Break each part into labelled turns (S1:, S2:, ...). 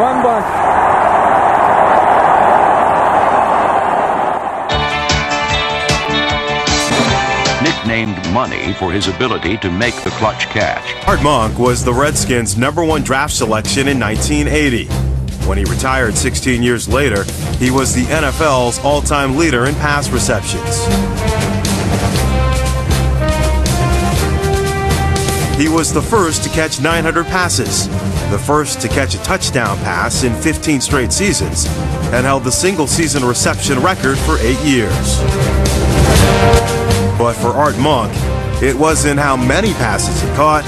S1: Fun bunch.
S2: Nicknamed Money for his ability to make the clutch catch.
S3: Art Monk was the Redskins' #1 draft selection in 1980. When he retired 16 years later, he was the NFL's all-time leader in pass receptions. He was the first to catch 900 passes, the first to catch a touchdown pass in 15 straight seasons, and held the single-season reception record for 8 years. But for Art Monk, it wasn't how many passes he caught.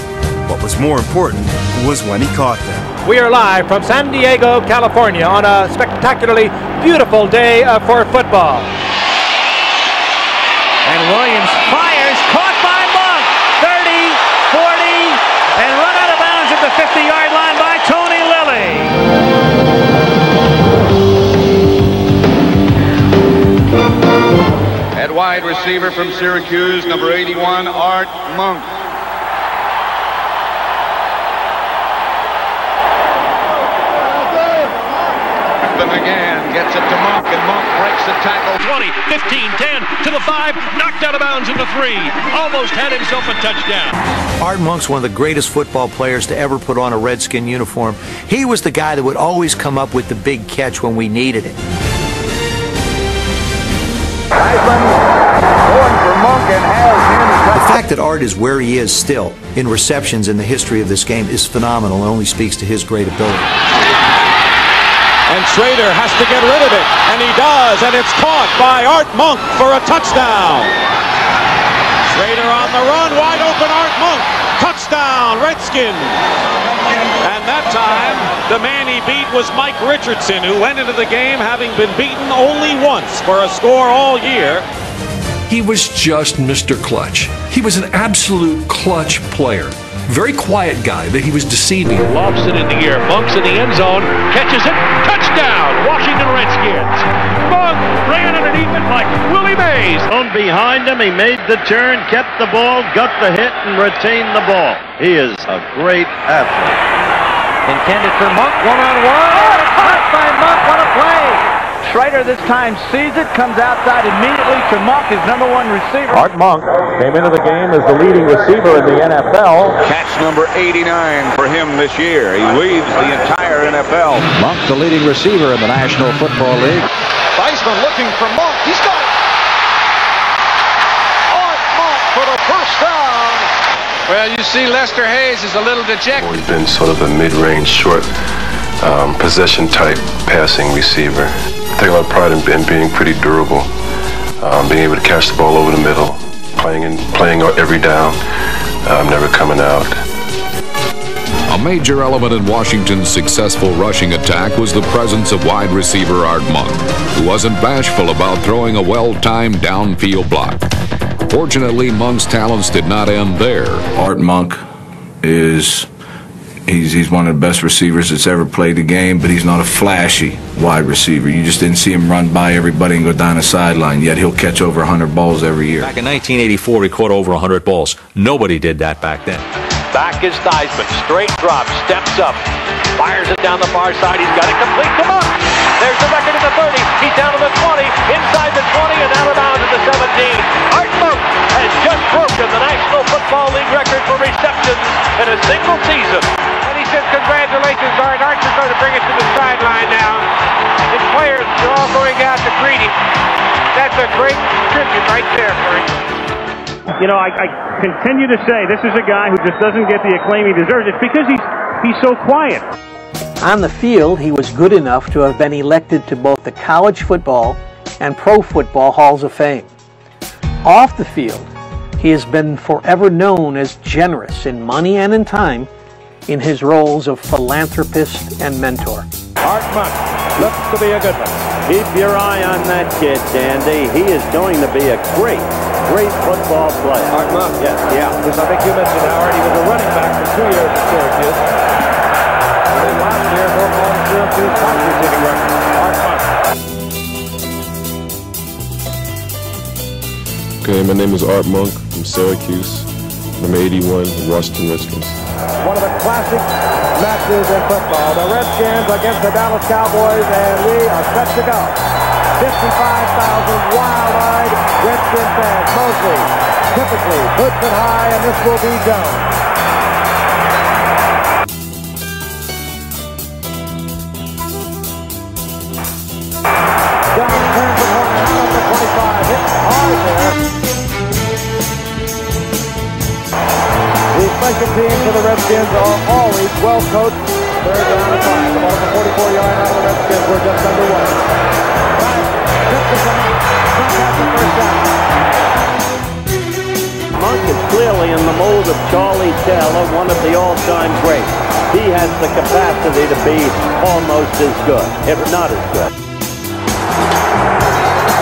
S3: What was more important was when he caught them.
S4: We are live from San Diego, California on a spectacularly beautiful day for football. And Williams fires, caught by Monk, 30, 40, and run out of bounds at the 50-yard line by Tony Lilly.
S5: At wide receiver from Syracuse, number 81, Art Monk. Again, gets it to Monk, and Monk breaks the tackle.
S6: 20, 15, 10, to the 5, knocked out of bounds into 3. Almost had himself a touchdown.
S7: Art Monk's one of the greatest football players to ever put on a Redskin uniform. He was the guy that would always come up with the big catch when we needed it. The fact that Art is where he is still in receptions in the history of this game is phenomenal and only speaks to his great ability.
S8: And Schroeder has to get rid of it, and he does, and it's caught by Art Monk for a touchdown. Schroeder on the run, wide open Art Monk, touchdown, Redskins. And that time, the man he beat was Mike Richardson, who went into the game having been beaten only once for a score all year.
S9: He was just Mr. Clutch. He was an absolute clutch player. Very quiet guy, but he was deceiving.
S6: Lobs it in the air. Monk's in the end zone. Catches it. Touchdown! Washington Redskins. Monk ran underneath it like Willie Mays.
S10: On behind him, he made the turn, kept the ball, got the hit, and retained the ball. He is a great athlete.
S4: Intended for Monk, one-on-one. Caught by Monk. What a play! Schroeder this time sees it, comes outside immediately to Monk, his #1 receiver.
S8: Art Monk came into the game as the leading receiver in the NFL.
S5: Catch number 89 for him this year. He leads the entire NFL.
S8: Monk, the leading receiver in the National Football League.
S5: Weisman looking for Monk. He's got it. Art Monk for the first down.
S11: Well, you see Lester Hayes is a little dejected.
S12: Always been sort of a mid-range, short, possession-type passing receiver. I take a lot of pride in being pretty durable, being able to catch the ball over the middle, playing every down, never coming out.
S13: A major element in Washington's successful rushing attack was the presence of wide receiver Art Monk, who wasn't bashful about throwing a well-timed downfield block. Fortunately, Monk's talents did not end there.
S14: Art Monk is... He's one of the best receivers that's ever played the game, but he's not a flashy wide receiver. You just didn't see him run by everybody and go down the sideline, yet he'll catch over 100 balls every year.
S15: Back in 1984, he caught over 100 balls. Nobody did that back then.
S6: Back is Theismann, straight drop, steps up, fires it down the far side. He's got it complete to Monk. There's the record at the 30. He's down to the 20, inside the 20, and out of bounds at the 17. Art Monk has just broken the National Football League record for receptions in a single season.
S4: Congratulations, Art. Art is going to bring it to the sideline now. His players are all going out to greet him. That's a great tribute right there for him.
S10: You know, I continue to say this is a guy who just doesn't get the acclaim he deserves. It's because he's so quiet.
S16: On the field, he was good enough to have been elected to both the College Football and Pro Football Halls of Fame. Off the field, he has been forever known as generous in money and in time, in his roles of philanthropist and mentor.
S10: Art Monk looks to be a good one. Keep your eye on that kid, Dandy. He is going to be a great football player.
S1: Art Monk?
S10: Yes. Yeah.
S1: Because I think you mentioned, Howard, he was a running back for 2 years at Syracuse. And then last year, broke all the Syracuse pass receiving records. Art Monk.
S12: Okay, my name is Art Monk from Syracuse, number 81, Washington Redskins.
S1: one of the classic matches in football. The Redskins against the Dallas Cowboys, and we are set to go. 55,000 wild-eyed Redskin fans, mostly, typically, boots and high, and this will be done. Down, turns the corner, out of the 25, hit hard there. The second team for the Redskins are always well coached. Third down and 5. The ball from 44-yard out of the Redskins. We're just under one.
S10: Monk is clearly in the mold of Charlie Taylor, one of the all-time greats. He has the capacity to be almost as good, if not as good.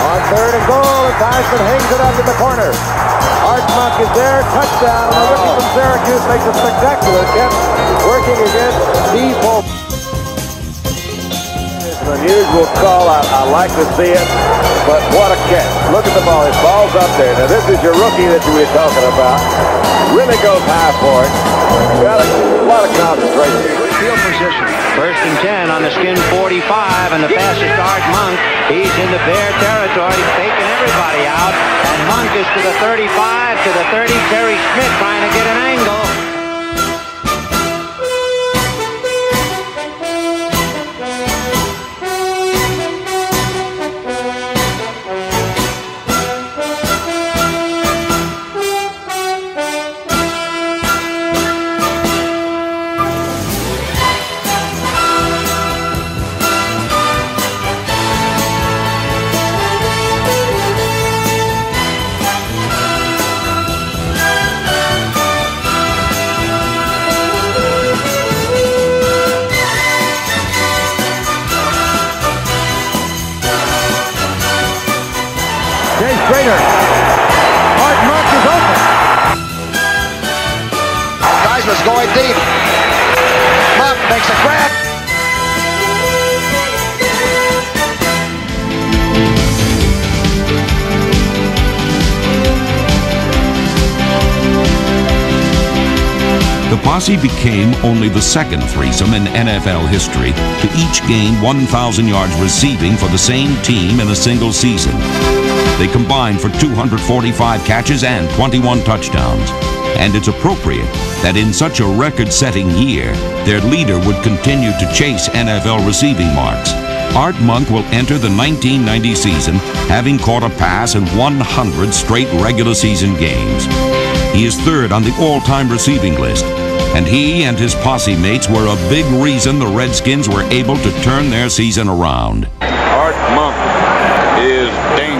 S1: On third and goal, and Theismann hangs it up in the corner. Art Monk is there, touchdown, and the rookie from Syracuse makes a spectacular catch, working against Steve Holt.
S17: It's an unusual call. I like to see it, but what a catch. Look at the ball. His ball's up there. Now, this is your rookie that you were talking about. Really goes high for it. Got a lot of concentration.
S18: Field position. 1st and 10 on the skin 45, and the pass is to Art Monk. He's in the Bear territory, taking everybody out. And Monk is to the 35, to the 30. Terry Smith trying to get an angle.
S1: Schroeder. Art Monk is open.
S18: Theismann's going deep. Monk makes a grab.
S2: The posse became only the second threesome in NFL history to each gain 1,000 yards receiving for the same team in a single season. They combined for 245 catches and 21 touchdowns. And it's appropriate that in such a record-setting year, their leader would continue to chase NFL receiving marks. Art Monk will enter the 1990 season having caught a pass in 100 straight regular season games. He is third on the all-time receiving list, and he and his posse mates were a big reason the Redskins were able to turn their season around.
S5: Art Monk is dangerous.